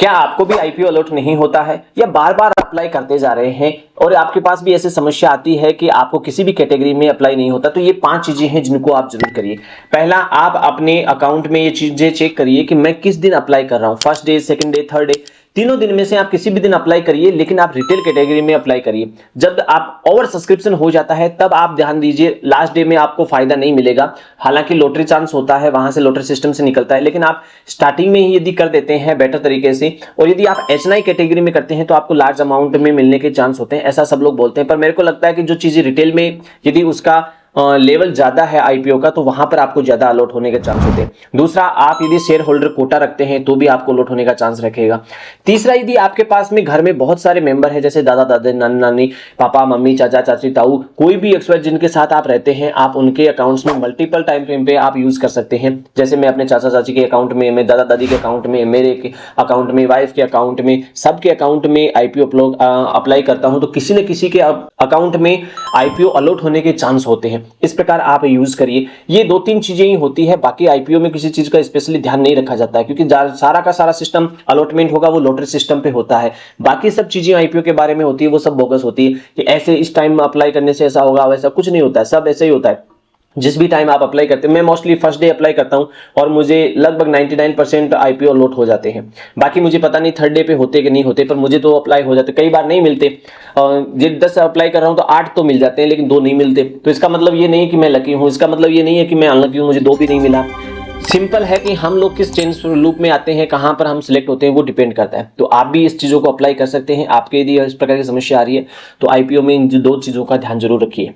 क्या आपको भी आईपीओ अलॉट नहीं होता है या बार बार अप्लाई करते जा रहे हैं और आपके पास भी ऐसी समस्या आती है कि आपको किसी भी कैटेगरी में अप्लाई नहीं होता? तो ये 5 चीजें हैं जिनको आप जरूर करिए। पहला, आप अपने अकाउंट में ये चीजें चेक करिए कि मैं किस दिन अप्लाई कर रहा हूं, first day, second day, third day. तीनों दिन में से आप किसी भी दिन अप्लाई करिए, लेकिन आप रिटेल कैटेगरी में अप्लाई करिए। जब आप ओवर सब्सक्रिप्शन हो जाता है तब आप ध्यान दीजिए, लास्ट डे में आपको फायदा नहीं मिलेगा। हालांकि लॉटरी चांस होता है, वहां से लॉटरी सिस्टम से निकलता है, लेकिन आप स्टार्टिंग में ही यदि कर देते हैं बेटर तरीके से, और यदि आप एचएनआई कैटेगरी में करते हैं तो आपको लार्ज अमाउंट में मिलने के चांस होते हैं, ऐसा सब लोग बोलते हैं। पर मेरे को लगता है कि जो चीजें रिटेल में यदि उसका लेवल ज्यादा है आईपीओ का, तो वहां पर आपको ज्यादा अलॉट होने के चांस होते हैं। दूसरा, आप यदि शेयर होल्डर कोटा रखते हैं तो भी आपको अलॉट होने का चांस रखेगा। तीसरा, यदि आपके पास में घर में बहुत सारे मेंबर हैं, जैसे दादा दादी, नाना नानी, पापा मम्मी, चाचा चाची, ताऊ, कोई भी एक्सपर्ट जिनके साथ आप रहते हैं, आप उनके अकाउंट्स में मल्टीपल टाइम फ्रेम पे आप यूज कर सकते हैं। जैसे मैं अपने चाचा चाची के अकाउंट में, मैं दादा दादी के अकाउंट में, मेरे अकाउंट में, वाइफ के अकाउंट में, सबके अकाउंट में आईपीओ अप्लाई करता हूं, तो किसी न किसी के अकाउंट में आईपीओ अलॉट होने के चांस होते हैं। इस प्रकार आप यूज करिए। ये 2-3 चीजें ही होती है, बाकी आईपीओ में किसी चीज का स्पेशली ध्यान नहीं रखा जाता है, क्योंकि सारा का सारा सिस्टम अलॉटमेंट होगा वो लॉटरी सिस्टम पे होता है। बाकी सब चीजें आईपीओ के बारे में होती है वो सब बोगस होती है कि ऐसे इस टाइम में अप्लाई करने से ऐसा होगा, वैसा कुछ नहीं होता है, सब ऐसे ही होता है। जिस भी टाइम आप अप्लाई करते हैं, मैं मोस्टली फर्स्ट डे अप्लाई करता हूं और मुझे लगभग 99% आईपीओ अलॉट हो जाते हैं। बाकी मुझे पता नहीं थर्ड डे पे होते कि नहीं होते, पर मुझे तो अप्लाई हो जाते। कई बार नहीं मिलते, ये 10 अप्लाई कर रहा हूं तो 8 तो मिल जाते हैं, लेकिन 2 नहीं मिलते। तो इसका मतलब ये नहीं कि मैं लकी हूं, इसका मतलब ये नहीं है कि मैं अनलकी हूं, मुझे 2 भी नहीं मिला। सिंपल है कि हम लोग किस चेंज लूप में आते हैं, कहां पर हम सिलेक्ट होते हैं, वो डिपेंड करता है। तो आप भी इस चीजों को अप्लाई कर सकते हैं। आपके यदि इस प्रकार की समस्या आ रही है तो आईपीओ में इन 2 चीजों का ध्यान जरूर रखिए।